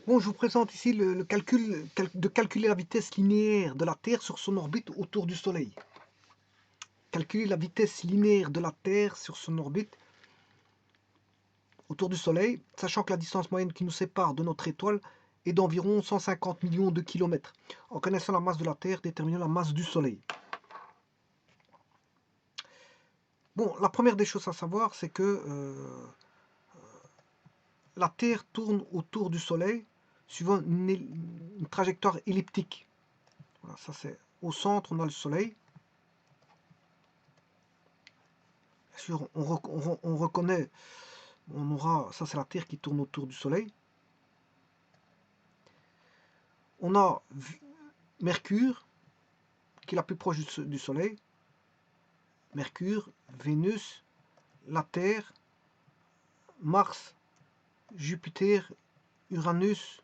Bon, je vous présente ici le de calculer la vitesse linéaire de la Terre sur son orbite autour du Soleil. Calculer la vitesse linéaire de la Terre sur son orbite autour du Soleil, sachant que la distance moyenne qui nous sépare de notre étoile est d'environ 150 millions de kilomètres. En connaissant la masse de la Terre, déterminons la masse du Soleil. Bon, la première des choses à savoir, c'est que la Terre tourne autour du Soleil suivant une trajectoire elliptique. Voilà, ça c'est au centre, on a le Soleil. Bien sûr, on reconnaît, on aura, ça c'est la Terre qui tourne autour du Soleil. On a Mercure, qui est la plus proche du Soleil. Mercure, Vénus, la Terre, Mars, Jupiter, Uranus,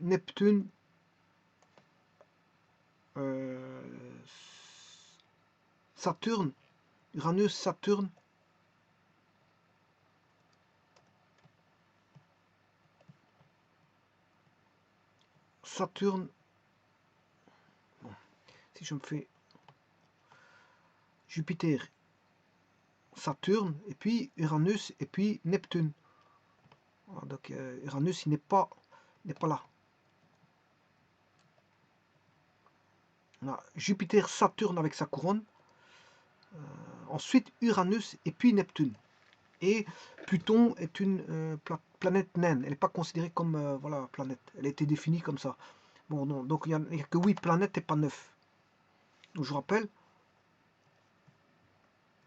Neptune, Saturne, Uranus, Saturne, bon, si je me fais Jupiter, Saturne, et puis Uranus, et puis Neptune. Voilà, donc Uranus, il n'est pas là. On a Jupiter, Saturne avec sa couronne. Ensuite Uranus et puis Neptune. Et Pluton est une planète naine. Elle n'est pas considérée comme voilà, planète. Elle a été définie comme ça. Bon, non, donc il n'y a que 8 planètes et pas 9. Donc je vous rappelle,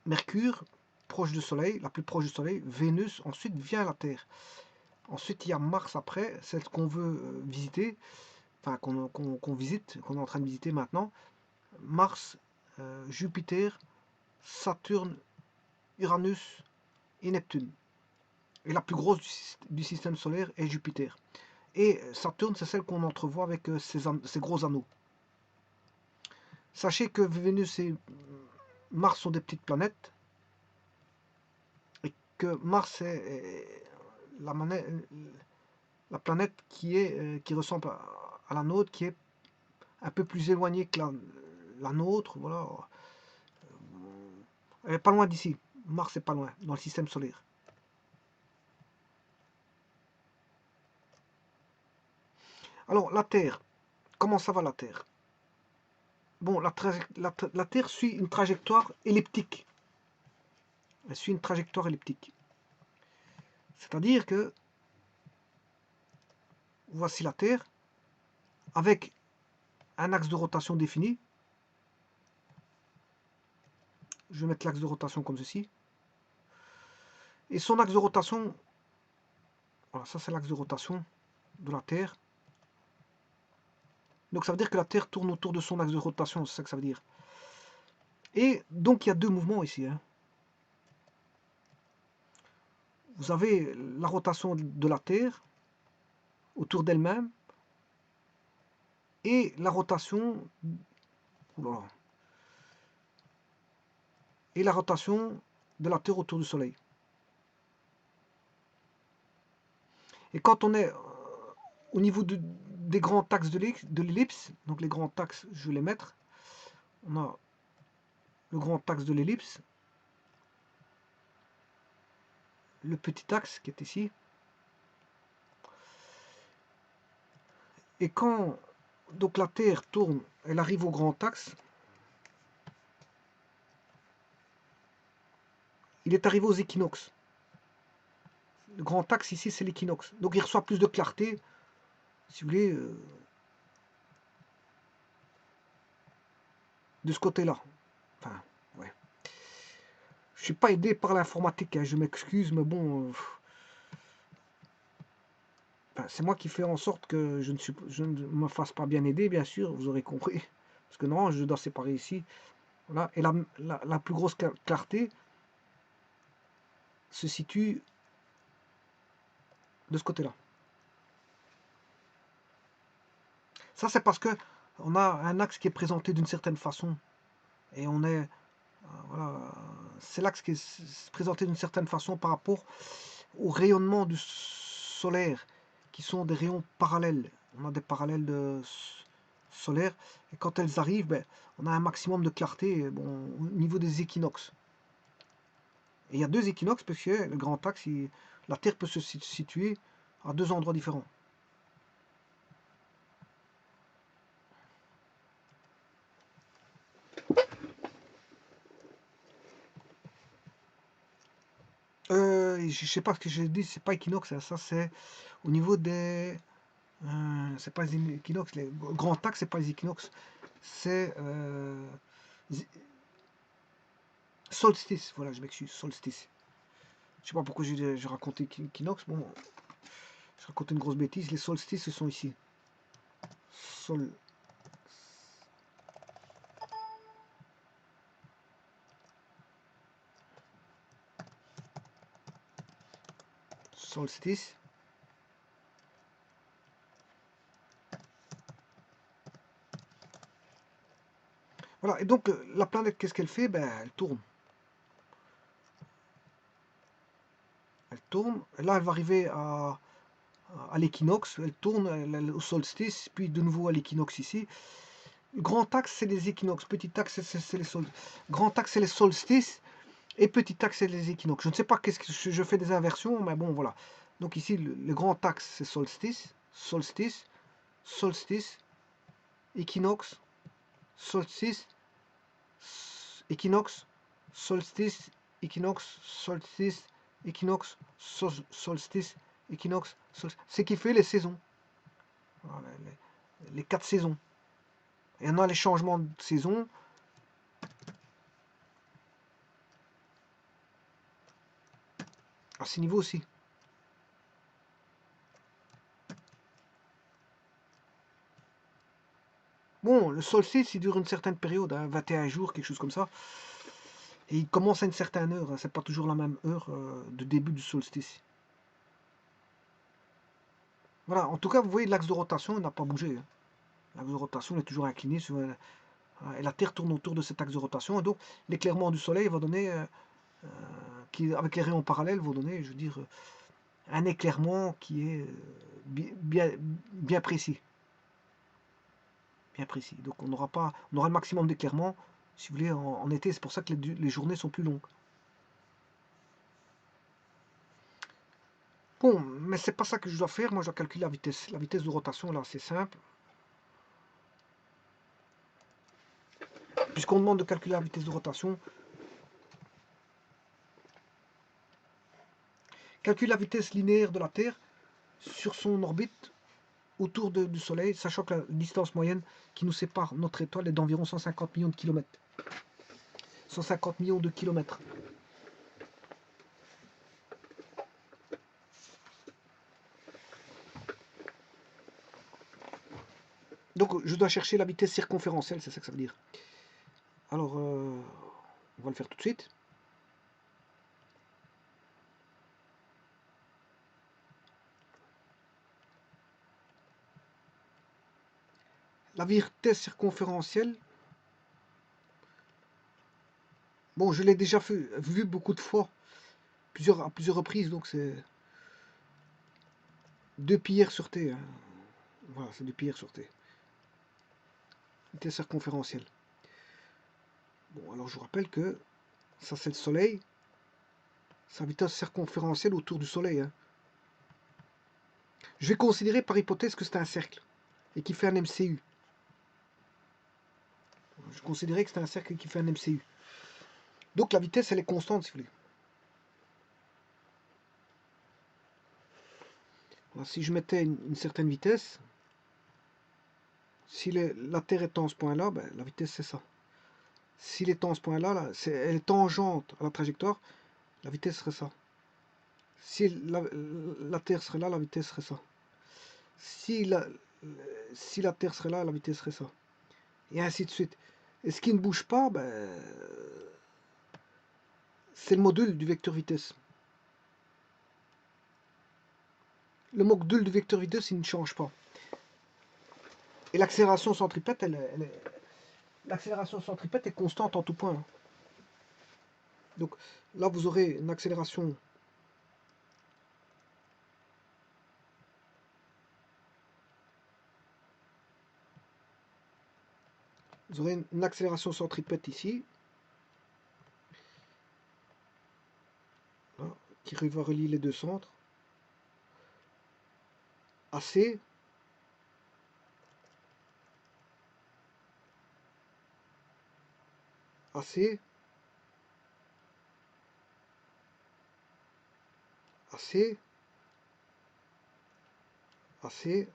Mercure, proche du Soleil, la plus proche du Soleil, Vénus, ensuite vient la Terre. Ensuite il y a Mars après, celle qu'on veut visiter, enfin qu'on visite, qu'on est en train de visiter maintenant. Mars, Jupiter, Saturne, Uranus et Neptune. Et la plus grosse du système solaire est Jupiter. Et Saturne, c'est celle qu'on entrevoit avec ses gros anneaux. Sachez que Vénus et Mars sont des petites planètes. Et que Mars est la planète qui ressemble à la nôtre, qui est un peu plus éloignée que la nôtre. Voilà. Elle n'est pas loin d'ici. Mars n'est pas loin, dans le système solaire. Alors, la Terre. Comment ça va la Terre? Bon, la Terre suit une trajectoire elliptique. Elle suit une trajectoire elliptique. C'est-à-dire que voici la Terre avec un axe de rotation défini. Je vais mettre l'axe de rotation comme ceci. Et son axe de rotation, voilà, ça c'est l'axe de rotation de la Terre. Donc ça veut dire que la Terre tourne autour de son axe de rotation, c'est ça que ça veut dire. Et donc il y a deux mouvements ici. Hein. Vous avez la rotation de la Terre autour d'elle-même et la rotation de la Terre autour du Soleil. Et quand on est au niveau des grands axes de l'ellipse, donc les grands axes, je vais les mettre, on a le grand axe de l'ellipse, le petit axe qui est ici, et quand donc la Terre tourne, elle arrive au grand axe, il est arrivé aux équinoxes. Le grand axe ici, c'est l'équinoxe. Donc il reçoit plus de clarté, si vous voulez, de ce côté-là. Enfin, ouais. Je ne suis pas aidé par l'informatique, hein, je m'excuse, mais bon... c'est moi qui fais en sorte que je ne me fasse pas bien aider, bien sûr, vous aurez compris. Parce que non, je dois séparer ici. Voilà. Et la plus grosse clarté se situe de ce côté-là. Ça, c'est parce que on a un axe qui est présenté d'une certaine façon. Et on est... voilà, c'est l'axe qui est présenté d'une certaine façon par rapport au rayonnement du solaire qui sont des rayons parallèles. On a des parallèles solaires, et quand elles arrivent, ben, on a un maximum de clarté bon, au niveau des équinoxes. Et il y a deux équinoxes parce que le grand axe, la Terre peut se situer à deux endroits différents. Je sais pas ce que j'ai dit, c'est pas équinoxe, ça c'est au niveau des. C'est pas les équinoxes, les grands axes, c'est pas les équinoxes, c'est solstice, voilà, je m'excuse, solstice. Je sais pas pourquoi j'ai raconté équinoxe, bon, je racontais une grosse bêtise, les solstices ce sont ici. Solstice. Voilà, et donc la planète, qu'est-ce qu'elle fait? Ben, elle tourne. Elle tourne, et là elle va arriver à l'équinoxe, elle tourne au solstice, puis de nouveau à l'équinoxe ici. Grand axe, c'est les équinoxes, petit axe, c'est les solstices. Grand axe, c'est les solstices, et petit axe, c'est les équinoxes. Je ne sais pas qu'est-ce que je fais des inversions, mais bon, voilà. Donc ici, le grand axe, c'est solstice, solstice, solstice, équinoxe, solstice, équinoxe, solstice, équinoxe, solstice, équinoxe, solstice, équinoxe, c'est qui fait les saisons. Voilà, les 4 saisons. Et on a les changements de saison. À ce niveau aussi. Bon, le solstice, il dure une certaine période, hein, 21 jours, quelque chose comme ça. Et il commence à une certaine heure. Hein, c'est pas toujours la même heure de début du solstice. Voilà, en tout cas, vous voyez, l'axe de rotation, il n'a pas bougé. Hein. L'axe de rotation il est toujours incliné sur... et la Terre tourne autour de cet axe de rotation. Et donc, l'éclairement du Soleil va donner, avec les rayons parallèles, va donner, je veux dire, un éclairement qui est bien précis. Bien précis. Donc, on aura le maximum d'éclairement, si vous voulez, en été. C'est pour ça que les journées sont plus longues. Bon, mais c'est pas ça que je dois faire. Moi, je dois calculer la vitesse. La vitesse de rotation, là, c'est simple. Puisqu'on demande de calculer la vitesse de rotation, calcule la vitesse linéaire de la Terre sur son orbite autour du Soleil, sachant que la distance moyenne qui nous sépare notre étoile est d'environ 150 millions de kilomètres. 150 millions de kilomètres. Donc je dois chercher la vitesse circonférentielle, c'est ça que ça veut dire. Alors, on va le faire tout de suite. La vitesse circonférentielle, bon, je l'ai déjà vu beaucoup de fois, à plusieurs reprises, donc c'est 2 pi/r sur t. Hein. Voilà, c'est 2 pi/r sur t. Vitesse circonférentielle. Bon, alors je vous rappelle que ça c'est le Soleil, sa vitesse circonférentielle autour du Soleil. Hein. Je vais considérer par hypothèse que c'est un cercle et qui fait un MCU. Je considérais que c'est un cercle qui fait un MCU. Donc la vitesse, elle est constante, si vous voulez. Alors, si je mettais une certaine vitesse, si la Terre est en ce point-là, ben, la vitesse c'est ça. S'il est en ce point-là, elle est tangente à la trajectoire, la vitesse serait ça. Si la Terre serait là, la vitesse serait ça. Si la Terre serait là, la vitesse serait ça. Et ainsi de suite. Et ce qui ne bouge pas, ben, c'est le module du vecteur vitesse. Le module du vecteur vitesse, il ne change pas. Et l'accélération centripète, l'accélération centripète est constante en tout point. Donc là, vous aurez une accélération Vous aurez une accélération centripète ici, là, qui va relier les deux centres. AC, AC, AC, AC.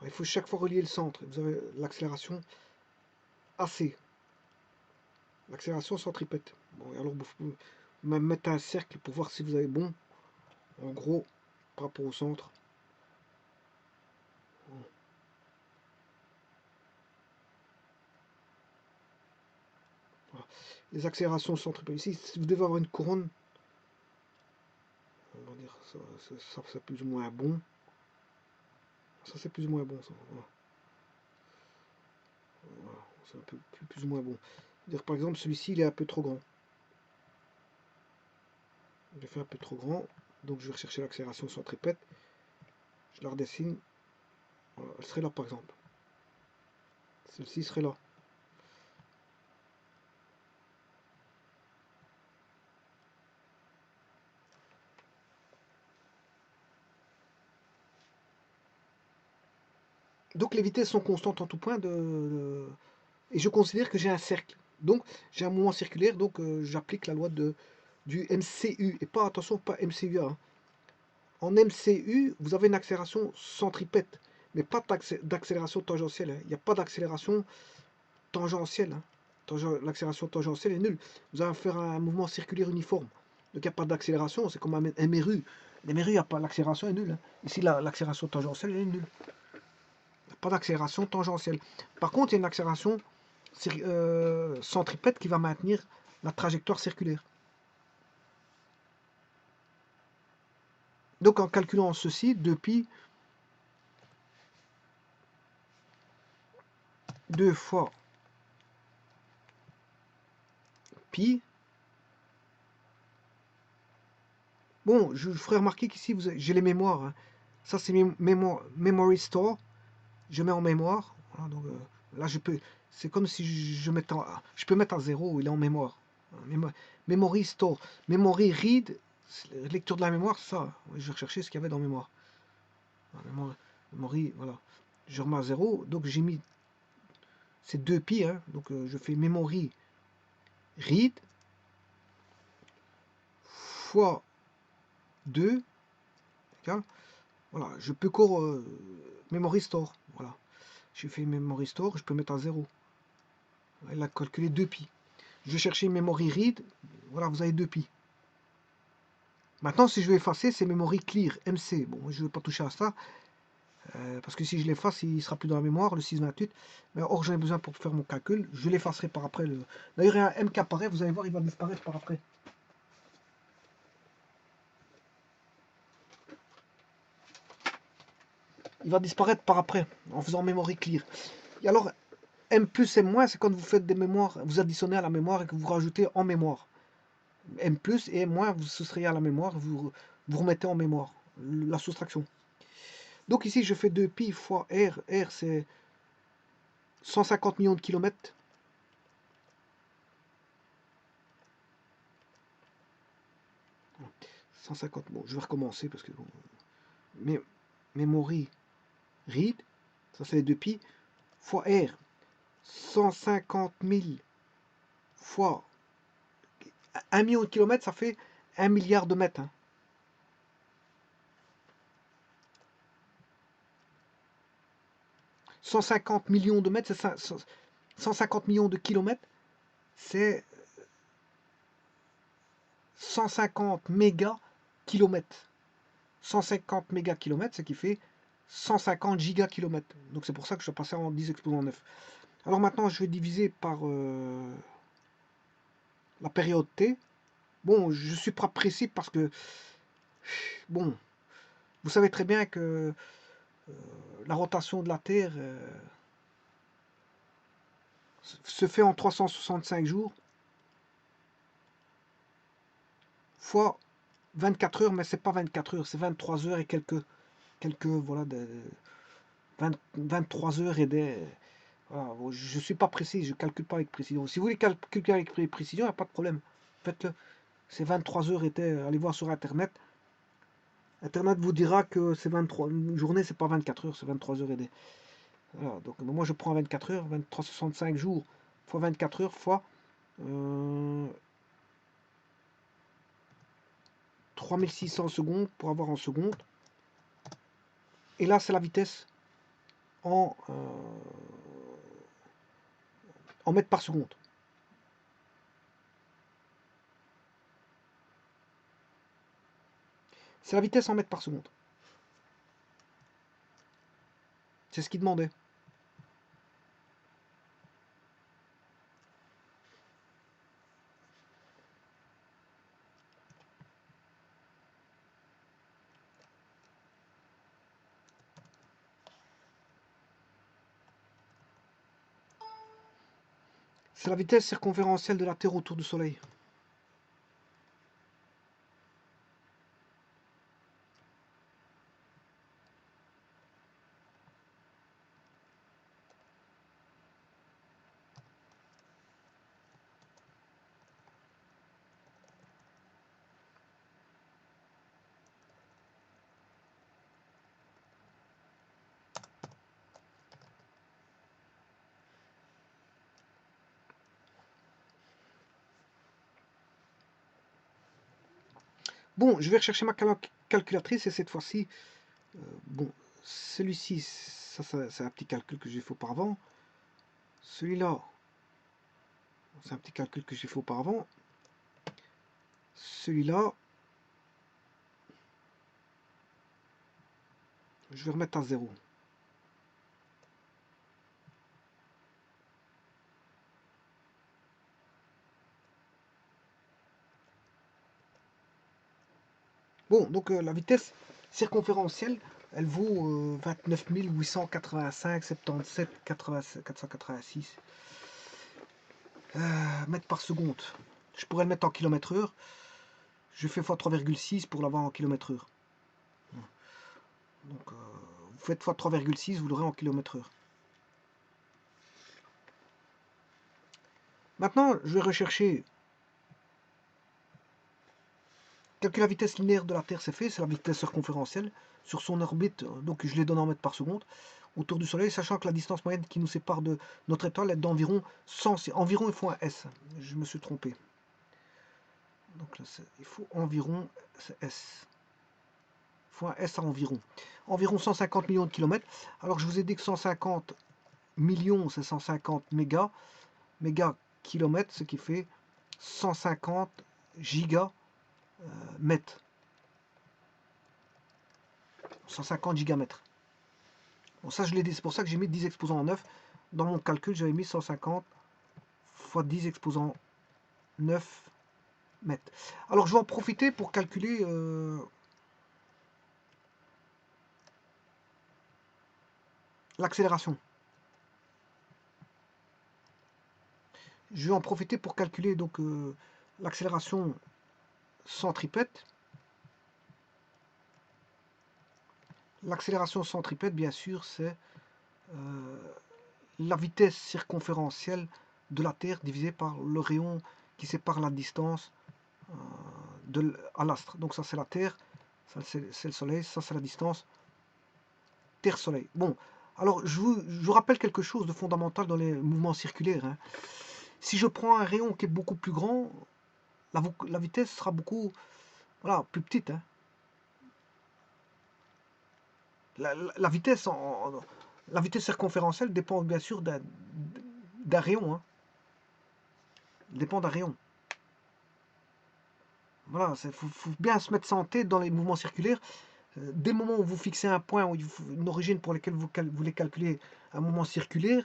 Il faut chaque fois relier le centre. Vous avez l'accélération AC, l'accélération centripète. Bon, alors vous pouvez même mettre un cercle pour voir si vous avez bon. En gros, par rapport au centre. Voilà. Les accélérations centripètes ici, si vous devez avoir une couronne, on va dire ça c'est plus ou moins bon. Ça c'est plus ou moins bon ça. Voilà. Voilà. C'est un peu plus ou moins bon. Dire par exemple celui-ci il est un peu trop grand. J'ai fait un peu trop grand, donc je vais rechercher l'accélération centripète. Je la redessine. Voilà. Elle serait là par exemple. Celle-ci serait là. Donc les vitesses sont constantes en tout point et je considère que j'ai un cercle. Donc j'ai un mouvement circulaire, donc j'applique la loi du MCU. Et pas, attention, pas MCUA. Hein. En MCU, vous avez une accélération centripète, mais pas d'accélération tangentielle. Hein. Il n'y a pas d'accélération tangentielle. Hein. L'accélération tangentielle est nulle. Vous allez faire un mouvement circulaire uniforme. Donc il n'y a pas d'accélération, c'est comme un MRU. Les MRU, il n'y a pas l'accélération est nulle. Hein. Ici, l'accélération tangentielle est nulle. Pas d'accélération tangentielle. Par contre, il y a une accélération centripète qui va maintenir la trajectoire circulaire. Donc en calculant ceci, 2pi, 2 fois pi. Bon, je vous ferai remarquer qu'ici, j'ai les mémoires. Hein. Ça, c'est memory store. Je mets en mémoire. Voilà, donc, là, c'est comme si je peux mettre à 0, il est en mémoire. Memory store. Memory read, lecture de la mémoire, ça. Je vais rechercher ce qu'il y avait dans mémoire. Memory, voilà. Je remets à 0, donc j'ai mis. C'est 2pi, hein, donc je fais memory read fois 2. Voilà, je peux memory store. Voilà. J'ai fait memory store, je peux mettre à 0. Elle a calculé 2pi. Je vais chercher memory read. Voilà, vous avez 2pi. Maintenant, si je vais effacer, c'est memory clear, MC. Bon, je ne vais pas toucher à ça. Parce que si je l'efface, il ne sera plus dans la mémoire, le 628. Mais or, j'en ai besoin pour faire mon calcul. Je l'effacerai par après. D'ailleurs, il y a un M qui apparaît. Vous allez voir, il va disparaître par après. Il va disparaître par après, en faisant memory clear. Et alors, M plus M moins, c'est quand vous faites des mémoires, vous additionnez à la mémoire et que vous rajoutez en mémoire. M plus et M moins, vous soustrayez à la mémoire, vous remettez en mémoire la soustraction. Donc ici, je fais 2pi fois R. R, c'est 150 millions de kilomètres. Bon, je vais recommencer parce que bon, memory read, ça c'est 2pi, fois R, 150 000 fois 1 million de kilomètres, ça fait 1 milliard de mètres. Hein. 150 millions de mètres, c'est 150 millions de kilomètres, c'est 150 mégakilomètres. 150 mégakilomètres, ce qui fait 150 gigakilomètres. Donc c'est pour ça que je vais passer en 10 exposant 9. Alors maintenant, je vais diviser par la période t. Bon, je ne suis pas précis parce que, bon, vous savez très bien que la rotation de la Terre se fait en 365 jours fois 24 heures, mais c'est pas 24 heures, c'est 23 heures et quelques voilà, 23 heures et des Voilà, bon, je ne suis pas précis, je ne calcule pas avec précision. Si vous voulez calculer avec précision, il n'y a pas de problème. Faites-le. C'est 23 heures était, allez voir sur Internet. Internet vous dira que c'est 23, une journée, c'est pas 24 heures, c'est 23 heures et des. Voilà, donc moi je prends 24 heures, 365 jours fois 24 heures fois 3600 secondes pour avoir en secondes. Et là, c'est la vitesse en mètres par seconde. C'est la vitesse en mètres par seconde. C'est ce qu'il demandait. C'est la vitesse circonférentielle de la Terre autour du Soleil. Bon, je vais rechercher ma calculatrice et cette fois-ci, bon, celui-ci, ça c'est un petit calcul que j'ai fait auparavant. Celui-là, c'est un petit calcul que j'ai fait auparavant. Celui-là, je vais remettre à 0. Bon, donc la vitesse circonférentielle, elle vaut 29 885, 77, 486 mètres par seconde. Je pourrais le mettre en kilomètre heure. Je fais x 3,6 pour l'avoir en kilomètre heure. Donc, vous faites x 3,6, vous l'aurez en kilomètre heure. Maintenant, je vais rechercher. Calculer la vitesse linéaire de la Terre, c'est fait, c'est la vitesse circonférentielle. Sur son orbite, donc je les donne en mètres par seconde, autour du Soleil, sachant que la distance moyenne qui nous sépare de notre étoile est d'environ 100. Environ, il faut un S. Je me suis trompé. Donc là, il faut environ, c'est S. Il faut un S à environ. Environ 150 millions de kilomètres. Alors je vous ai dit que 150 millions, c'est 150 mégas. Méga kilomètres, ce qui fait 150 giga mètres. 150 gigamètres. Bon, ça je l'ai dit, c'est pour ça que j'ai mis 10 exposants en 9. Dans mon calcul, j'avais mis 150 fois 10 exposants 9 mètres. Alors je vais en profiter pour calculer l'accélération. Je vais en profiter pour calculer donc l'accélération centripète. L'accélération centripète, bien sûr, c'est la vitesse circonférentielle de la Terre divisée par le rayon qui sépare la distance à l'astre. Donc ça c'est la Terre, ça c'est le Soleil, ça c'est la distance Terre-Soleil. Bon, alors je vous rappelle quelque chose de fondamental dans les mouvements circulaires. Hein. Si je prends un rayon qui est beaucoup plus grand, la vitesse sera beaucoup plus petite. Hein. La vitesse la vitesse circonférentielle dépend bien sûr d'un rayon. Hein. Dépend d'un rayon. Voilà, il faut bien se mettre ça en tête dans les mouvements circulaires. Dès le moment où vous fixez un point, ou une origine pour laquelle vous voulez calculer un mouvement circulaire,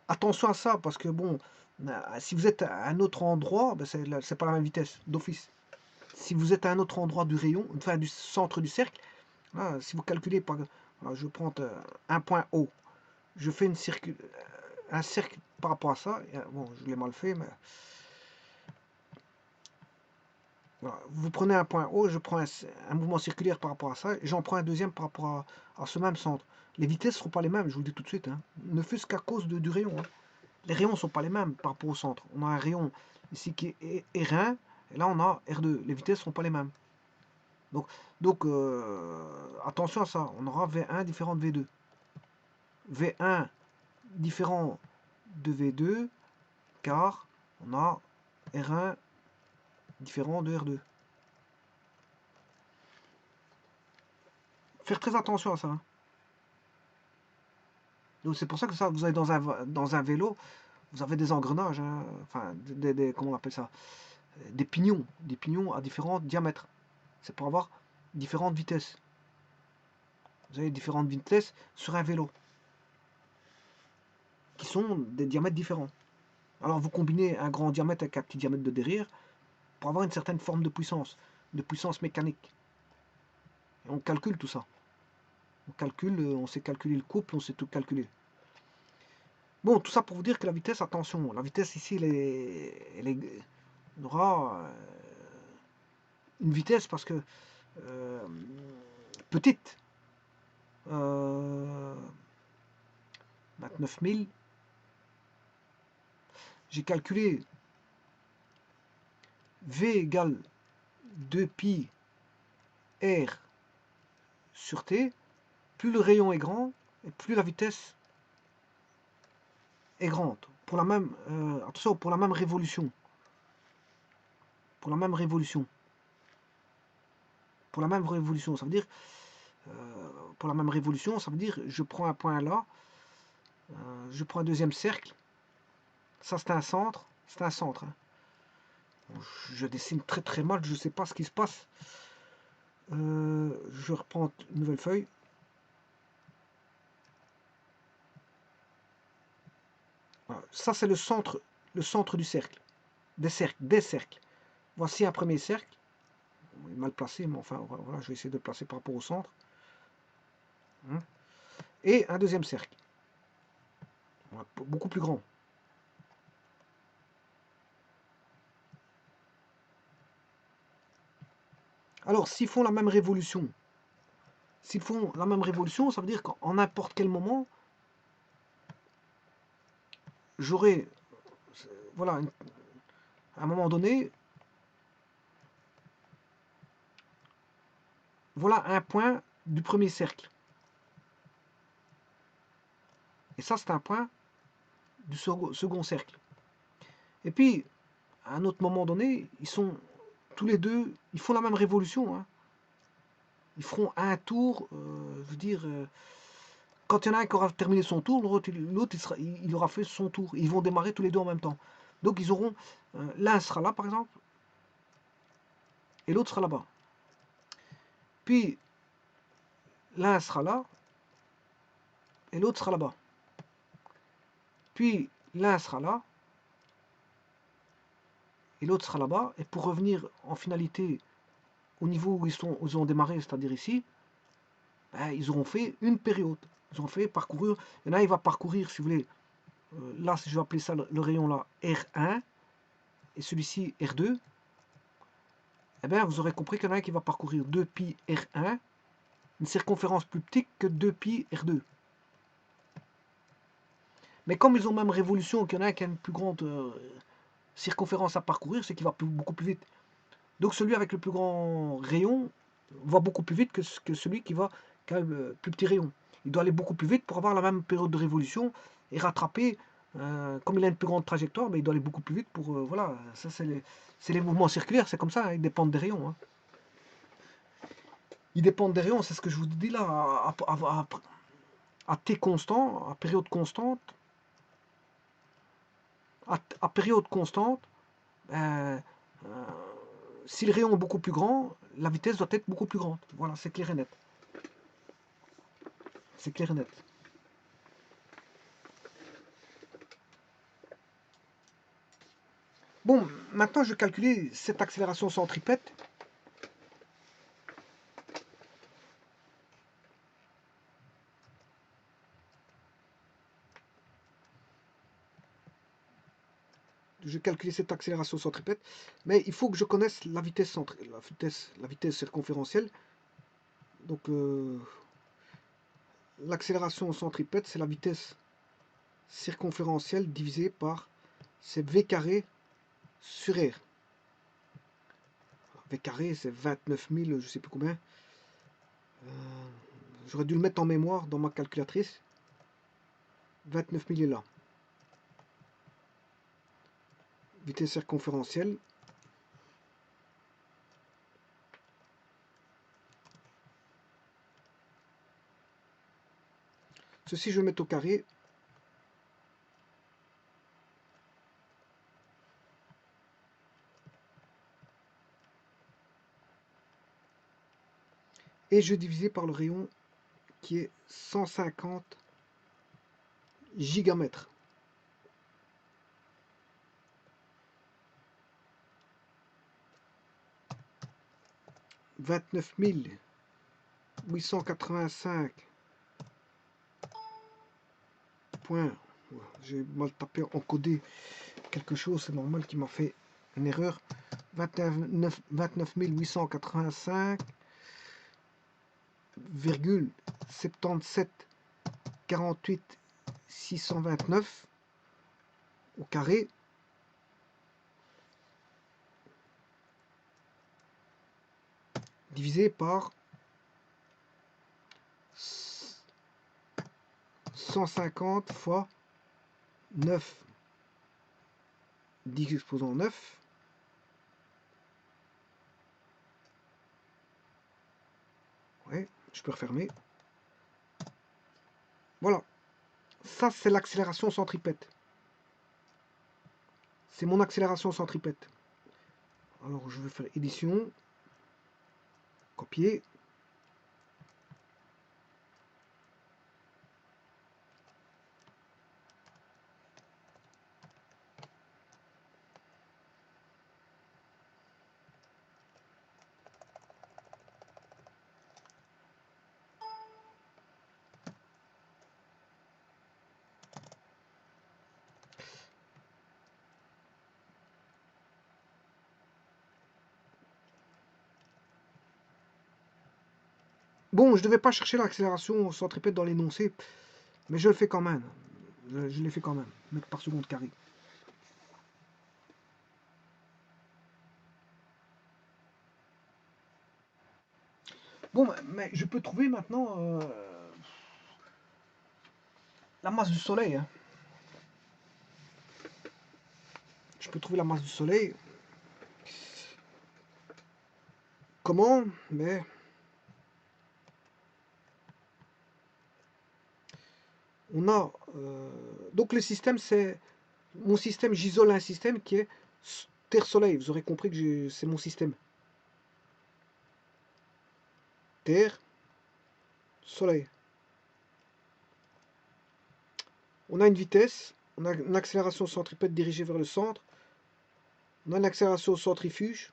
attention à ça, parce que bon, si vous êtes à un autre endroit, ben c'est pas la même vitesse d'office. Si vous êtes à un autre endroit du rayon, enfin du centre du cercle, si vous calculez par, je prends un point O, je fais un cercle par rapport à ça, bon, je l'ai mal fait, mais Voilà. Vous prenez un point O, je prends un mouvement circulaire par rapport à ça, et j'en prends un deuxième par rapport à ce même centre. Les vitesses ne seront pas les mêmes, je vous le dis tout de suite, hein. Ne fût-ce qu'à cause du rayon, hein. Les rayons ne sont pas les mêmes par rapport au centre. On a un rayon ici qui est R1, et là on a R2. Les vitesses ne sont pas les mêmes. Donc, attention à ça, on aura V1 différent de V2. V1 différent de V2, car on a R1 différent de R2. Faire très attention à ça, hein. Donc c'est pour ça que ça, vous allez dans un vélo, vous avez des engrenages, hein, enfin, comment on appelle ça, des pignons à différents diamètres. C'est pour avoir différentes vitesses. Vous avez différentes vitesses sur un vélo, qui sont des diamètres différents. Alors vous combinez un grand diamètre avec un petit diamètre de derrière, pour avoir une certaine forme de puissance mécanique. Et on calcule tout ça. On calcule, on sait calculer le couple, on sait tout calculer. Bon, tout ça pour vous dire que la vitesse, attention, la vitesse ici, on aura une vitesse parce que petite, 29 000, j'ai calculé V égale 2 pi R sur T, plus le rayon est grand, et plus la vitesse est grande. Pour la même, attention, pour la même révolution. Pour la même révolution. Pour la même révolution, ça veut dire, pour la même révolution, ça veut dire, je prends un point là, je prends un deuxième cercle, ça c'est un centre, hein. Je dessine très très mal, je ne sais pas ce qui se passe. Je reprends une nouvelle feuille. Voilà. Ça c'est le centre du cercle, des cercles. Voici un premier cercle, mal placé, mais enfin voilà, je vais essayer de le placer par rapport au centre. Et un deuxième cercle, voilà, beaucoup plus grand. Alors, s'ils font la même révolution, ça veut dire qu'en n'importe quel moment, j'aurai, voilà, à un moment donné, voilà un point du premier cercle. Et ça, c'est un point du second cercle. Et puis, à un autre moment donné, ils sont tous les deux, ils font la même révolution, hein. Ils feront un tour, je veux dire, quand il y en a un qui aura terminé son tour, l'autre il aura fait son tour. Ils vont démarrer tous les deux en même temps. Donc ils auront, l'un sera là par exemple, et l'autre sera là-bas. Puis l'un sera là, et l'autre sera là-bas. Puis l'un sera là, et l'autre sera là-bas. Et pour revenir en finalité au niveau où ils ont démarré, c'est-à-dire ici, ben, ils auront fait une période. Ils ont fait parcourir. Il y en a, il va parcourir, si vous voulez, là, je vais appeler ça le rayon là R1, et celui-ci R2. Eh bien, vous aurez compris qu'il y en a un qui va parcourir 2 pi R1, une circonférence plus petite que 2 pi R2. Mais comme ils ont même révolution, qu'il y en a un qui a une plus grande circonférence à parcourir, c'est qu'il va beaucoup plus vite. Donc celui avec le plus grand rayon va beaucoup plus vite que celui qui va qui a le plus petit rayon. Il doit aller beaucoup plus vite pour avoir la même période de révolution et rattraper, comme il a une plus grande trajectoire, mais il doit aller beaucoup plus vite pour, voilà, ça c'est les mouvements circulaires, c'est comme ça, hein, ils dépendent des rayons, hein. Ils dépendent des rayons, c'est ce que je vous dis là, à T constant, à période constante, à période constante, euh, si le rayon est beaucoup plus grand, la vitesse doit être beaucoup plus grande. Voilà, c'est clair et net. C'est clair et net. Bon, maintenant je vais calculer cette accélération centripète. je vais calculer cette accélération centripète, mais il faut que je connaisse la vitesse, la vitesse circonférentielle. Donc l'accélération centripète, c'est la vitesse circonférentielle divisée par c'est V carré sur R. V carré, c'est 29 000, je sais plus combien. J'aurais dû le mettre en mémoire dans ma calculatrice. 29 000 est là. Vitesse circonférentielle. Ceci, je vais le mettre au carré. Et je vais diviser par le rayon qui est 150 gigamètres. « 29 885 points. J'ai mal tapé, encodé quelque chose, c'est normal qu'il m'a fait une erreur. 29 885,77 48 629 au carré. Divisé par 150 fois 9, 10 exposant 9. Ouais, je peux refermer. Voilà. Ça, c'est l'accélération centripète. C'est mon accélération centripète. Alors, je vais faire édition. Copier. Bon, je ne devais pas chercher l'accélération centripète dans l'énoncé, mais je le fais quand même. Je l'ai fait quand même, mètres par seconde carré. Bon, mais je peux trouver maintenant la masse du Soleil. Hein. Je peux trouver la masse du Soleil. Comment? Mais on a... donc le système, c'est... Mon système, j'isole un système qui est Terre-Soleil. Vous aurez compris que c'est mon système. Terre, Soleil. On a une vitesse, on a une accélération centripète dirigée vers le centre, on a une accélération au centrifuge,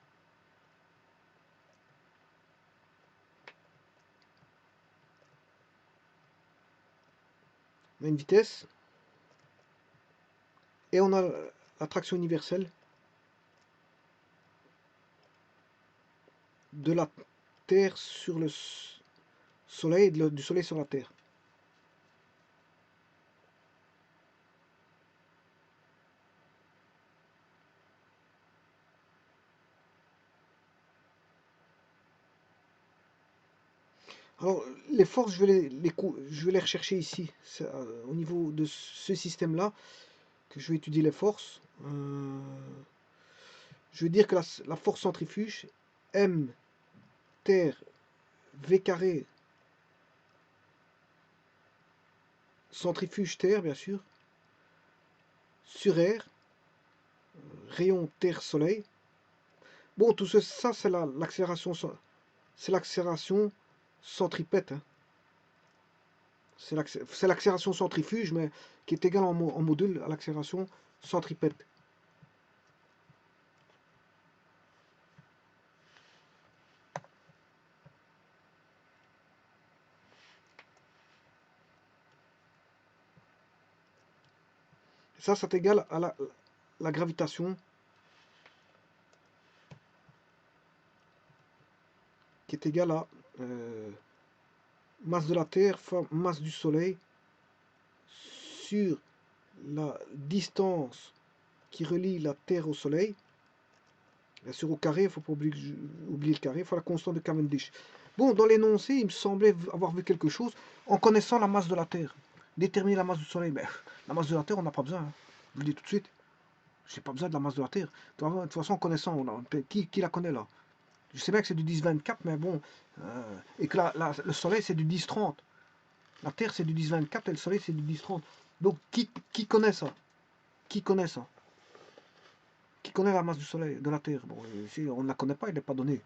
on a une vitesse, et on a l'attraction universelle de la Terre sur le Soleil et du Soleil sur la Terre. Alors, les forces, je vais les rechercher ici, au niveau de ce système-là, que je vais étudier les forces. Je vais dire que la force centrifuge, M, Terre, V carré, centrifuge Terre, bien sûr, sur R, rayon Terre-Soleil. Bon, tout ça, c'est l'accélération centripète. Hein. C'est l'accélération centrifuge, mais qui est égale en module à l'accélération centripète. Ça, c'est égal à la gravitation qui est égale à masse de la Terre fois masse du Soleil sur la distance qui relie la Terre au Soleil. Bien sûr, au carré, il ne faut pas oublier le carré, il faut la constante de Cavendish. Bon, dans l'énoncé, il me semblait avoir vu quelque chose en connaissant la masse de la Terre. Déterminer la masse du Soleil. Ben, la masse de la Terre, on n'a pas besoin. Hein. Je vous le dis tout de suite. Je n'ai pas besoin de la masse de la Terre. De toute façon, en connaissant, qui la connaît là? Je sais bien que c'est du 10-24, mais bon. Et que le Soleil, c'est du 10-30. La Terre, c'est du 10-24 et le Soleil, c'est du 10-30. Donc, qui connaît ça? Qui connaît ça? Qui connaît la masse du Soleil, de la Terre? Bon, ici, on ne la connaît pas, elle n'est pas donnée.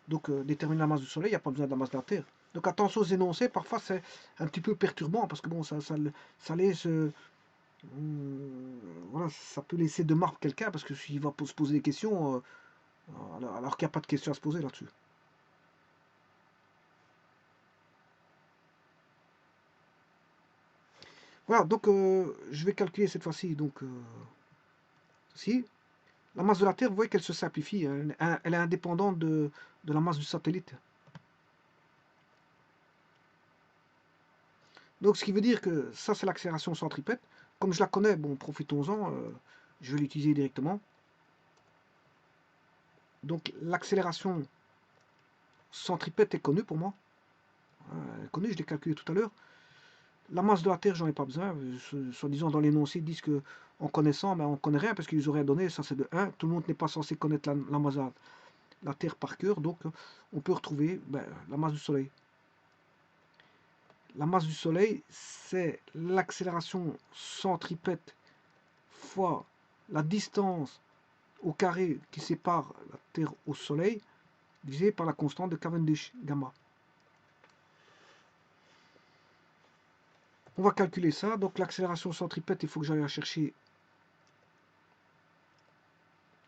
Donc, déterminer la masse du Soleil, il n'y a pas besoin de la masse de la Terre. Donc, attention aux énoncés, parfois, c'est un petit peu perturbant, parce que bon, ça laisse... voilà, ça peut laisser de marbre quelqu'un, parce que s'il va se poser des questions, alors qu'il n'y a pas de questions à se poser là-dessus. Voilà, donc je vais calculer cette fois-ci. Donc, si la masse de la Terre, vous voyez qu'elle se simplifie. Hein, elle est indépendante de la masse du satellite. Donc, ce qui veut dire que ça, c'est l'accélération centripète. Comme je la connais, bon, profitons-en. Je vais l'utiliser directement. Donc, l'accélération centripète est connue pour moi. Elle est connue, je l'ai calculée tout à l'heure. La masse de la Terre, j'en ai pas besoin. Soi-disant, dans l'énoncé, ils disent que en connaissant, mais on ne connaît rien parce qu'ils auraient donné, ça c'est de 1. Tout le monde n'est pas censé connaître la masse de la Terre par cœur, donc on peut retrouver la masse du Soleil. La masse du Soleil, c'est l'accélération centripète fois la distance au carré qui sépare la Terre au Soleil, divisé par la constante de Cavendish, gamma. On va calculer ça. Donc l'accélération centripète, il faut que j'aille la chercher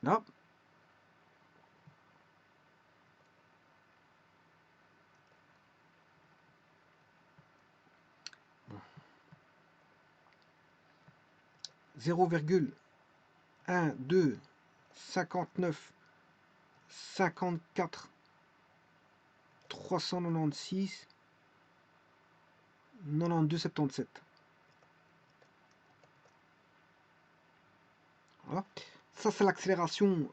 là. Bon. 0,12 59 54 396 92 77. Voilà. Ça, c'est l'accélération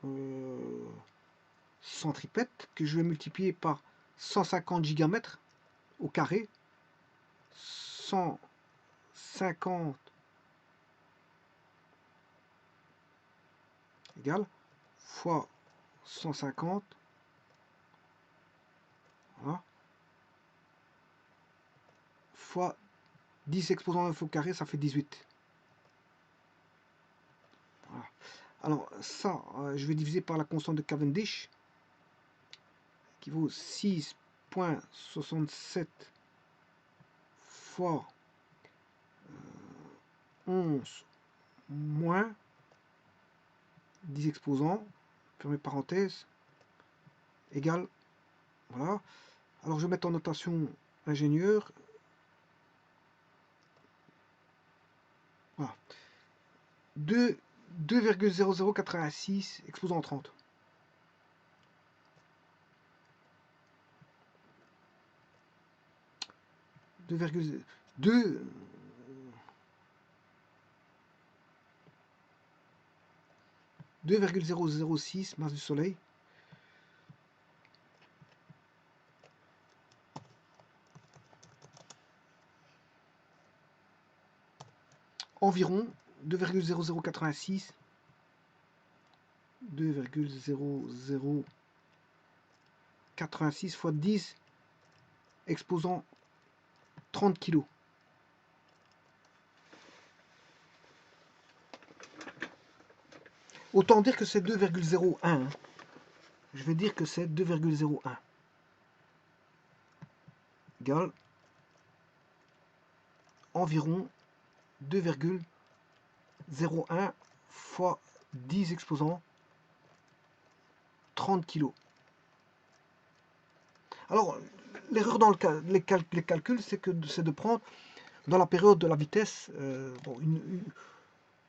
centripète que je vais multiplier par 150 gigamètres au carré. 150 égale fois 150. Voilà. Fois 10 exposant 9 au carré, ça fait 18. Voilà. Alors ça, je vais diviser par la constante de Cavendish, qui vaut 6,67 fois 11 moins 10 exposants, fermez parenthèse, égale, voilà. Alors je vais mettre en notation ingénieur. Voilà. 2,0086 exposant 30. 2,006 masse du Soleil. Environ 2,0086 2,0086 fois 10 exposant 30 kg. Autant dire que c'est 2,01. Hein. Je vais dire que c'est 2,01. Égale environ 2,01 fois 10 exposant 30 kg. Alors, l'erreur dans les calculs, c'est de prendre dans la période de la vitesse, bon,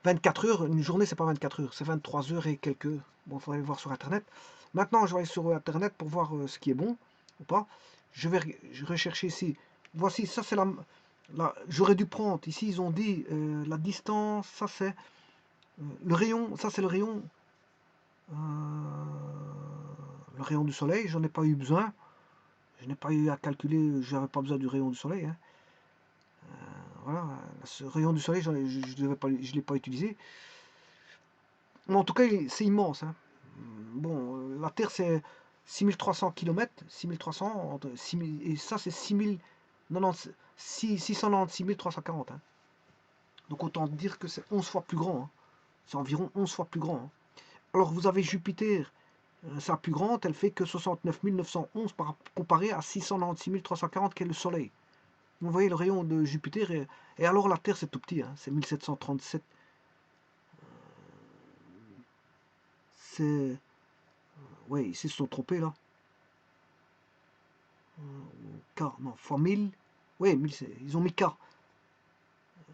24 heures, une journée, c'est pas 24 heures, c'est 23 heures et quelques. Bon, il faudrait aller voir sur Internet. Maintenant, je vais aller sur Internet pour voir ce qui est bon ou pas. Je vais rechercher ici. Voici, ça c'est j'aurais dû prendre. Ici, ils ont dit la distance, ça c'est le rayon, ça c'est euh, le rayon du soleil. J'en ai pas eu besoin. Je n'ai pas eu à calculer, je n'avais pas besoin du rayon du soleil, hein. Voilà, ce rayon du soleil, je ne l'ai pas utilisé. Mais en tout cas, c'est immense, hein. Bon, la Terre, c'est 6300 km, 6300, et ça, c'est 696 340. Hein. Donc, autant dire que c'est 11 fois plus grand. Hein. C'est environ 11 fois plus grand. Hein. Alors, vous avez Jupiter, c'est la plus grande, elle fait que 69 911 comparé à 696 340 qui est le Soleil. Vous voyez le rayon de Jupiter, et alors la Terre, c'est tout petit, hein, c'est 1737. C'est. Ouais, ici, ils se sont trompés, là. K, non, fois 1000. Ouais, 1000, ils ont mis K.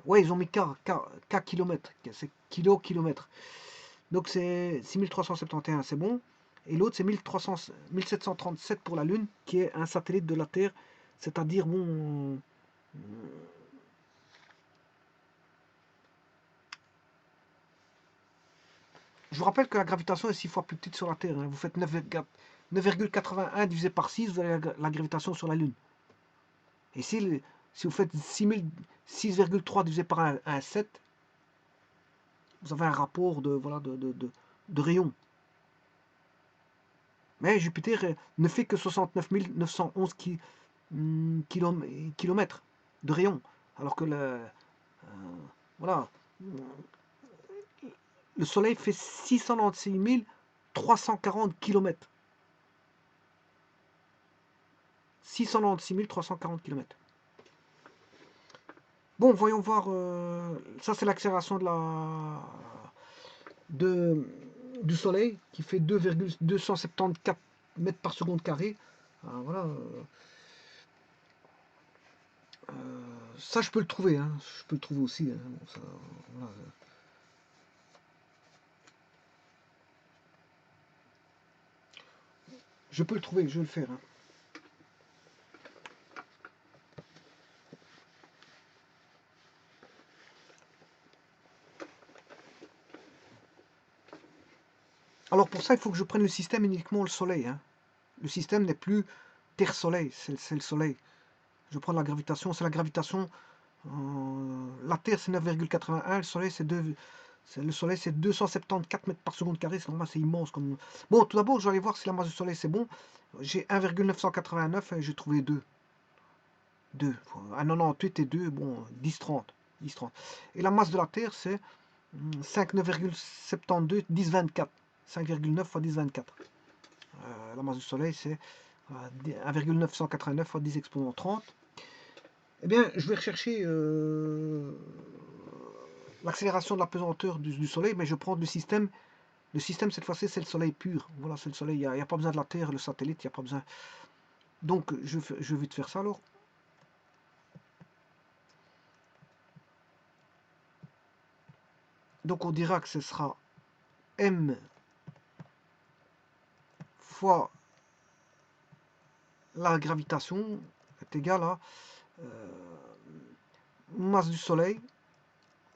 Ouais, ils ont mis K kilomètres. C'est kilo, kilomètre. Donc c'est 6371, c'est bon. Et l'autre, c'est 1737 pour la Lune, qui est un satellite de la Terre. C'est-à-dire, bon. Je vous rappelle que la gravitation est 6 fois plus petite sur la Terre. Hein. Vous faites 9,81 divisé par 6, vous avez la gravitation sur la Lune. Et si vous faites 6,3 divisé par 1,7, vous avez un rapport de, voilà, de rayon. Mais Jupiter ne fait que 69 911 kilomètres de rayon. Alors que voilà, le Soleil fait 696 340 km. 696 340 km. Bon, voyons voir. Ça, c'est l'accélération du Soleil qui fait 2,274 mètres par seconde carré. Voilà. Ça, je peux le trouver. Hein. Je peux le trouver aussi. Hein. Bon, ça, voilà. Je peux le trouver, je vais le faire. Hein. Alors pour ça, il faut que je prenne le système uniquement le Soleil. Hein. Le système n'est plus Terre-Soleil, c'est le Soleil. Je prends la gravitation, c'est la gravitation. La Terre, c'est 9,81, le Soleil, le Soleil, c'est 274 mètres par seconde carré, c'est immense. Bon, tout d'abord, je vais aller voir si la masse du Soleil, c'est bon. J'ai 1,989 et j'ai trouvé 2. 2. 1,98 et 2, bon, 10,30. 10,30. Et la masse de la Terre, c'est 5,972, 10,24. 5,9 fois 10,24. La masse du Soleil, c'est 1,989 fois 10 exponent 30. Eh bien, je vais rechercher l'accélération de la pesanteur du Soleil, mais je prends le système. Le système, cette fois-ci, c'est le Soleil pur. Voilà, c'est le Soleil. Il n'y a pas besoin de la Terre, le satellite, il n'y a pas besoin. Donc, je vais vite faire ça alors. Donc, on dira que ce sera M fois la gravitation est égale à masse du Soleil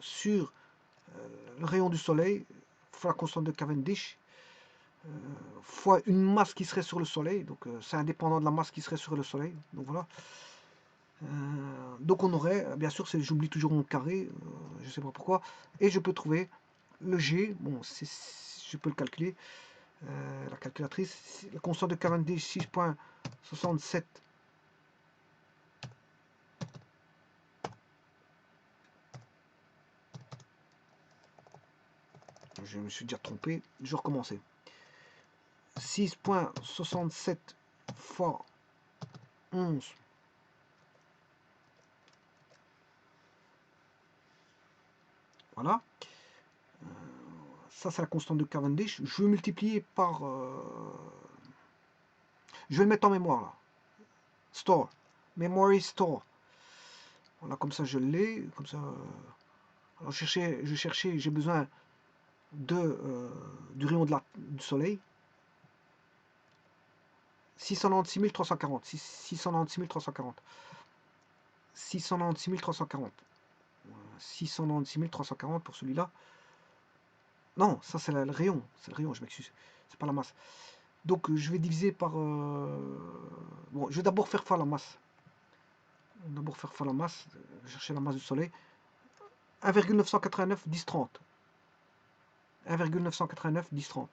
sur le rayon du Soleil fois la constante de Cavendish fois une masse qui serait sur le Soleil. Donc c'est indépendant de la masse qui serait sur le Soleil. Donc voilà. Donc on aurait, bien sûr, j'oublie toujours mon carré, je sais pas pourquoi, et je peux trouver le G. Bon, je peux le calculer. La calculatrice, la constante de Cavendish 6,67. Je me suis déjà trompé, je vais recommencer. 6,67 fois 11. Voilà. Ça, c'est la constante de Cavendish. Je vais multiplier par... je vais le mettre en mémoire, là. Store. Memory store. Voilà, comme ça, je l'ai. Comme ça... Alors, j'ai besoin du rayon du soleil. 696 340. 696 340. 696 340. 696 340 pour celui-là. Non, ça c'est le rayon. C'est le rayon, je m'excuse. C'est pas la masse. Donc je vais diviser par... Bon, je vais d'abord faire fois la masse. D'abord faire fois la masse. Chercher la masse du soleil. 1,989 10 30. 1,989 10 30.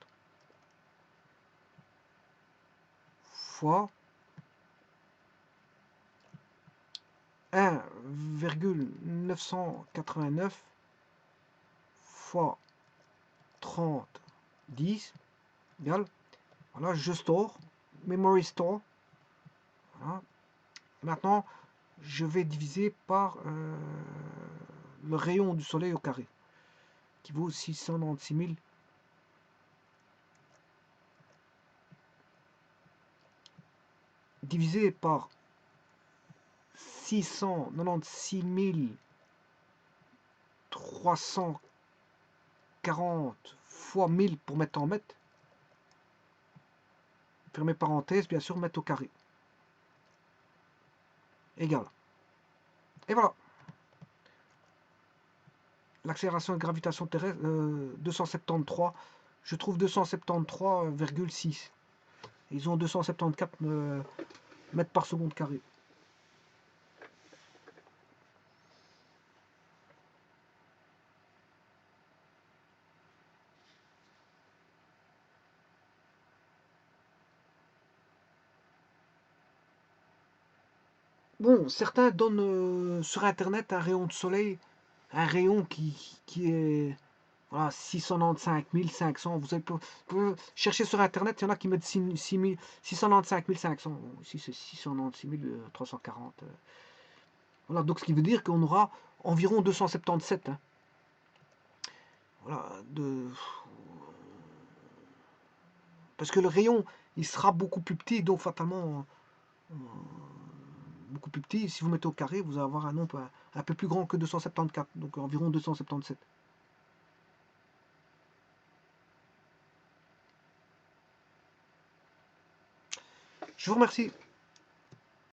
Fois 1,989 fois 30 10 égale, voilà, je store, memory store. Voilà. Maintenant, je vais diviser par le rayon du soleil au carré, qui vaut 696 000. Divisé par 696 340 fois 1000 pour mettre en mètres. Fermez parenthèse, bien sûr, mettre au carré. Égal. Et voilà. L'accélération de gravitation terrestre, 273. Je trouve 273,6. Ils ont 274 mètres par seconde carré. Bon, certains donnent sur Internet un rayon de soleil, un rayon qui est voilà, 695 500. Vous pouvez chercher sur Internet, il y en a qui mettent 695 500. Bon, ici, c'est 696 340. Voilà, donc ce qui veut dire qu'on aura environ 277. Hein. Voilà, parce que le rayon, il sera beaucoup plus petit, donc fatalement beaucoup plus petit. Si vous mettez au carré, vous allez avoir un nombre un peu plus grand que 274, donc environ 277. Je vous remercie.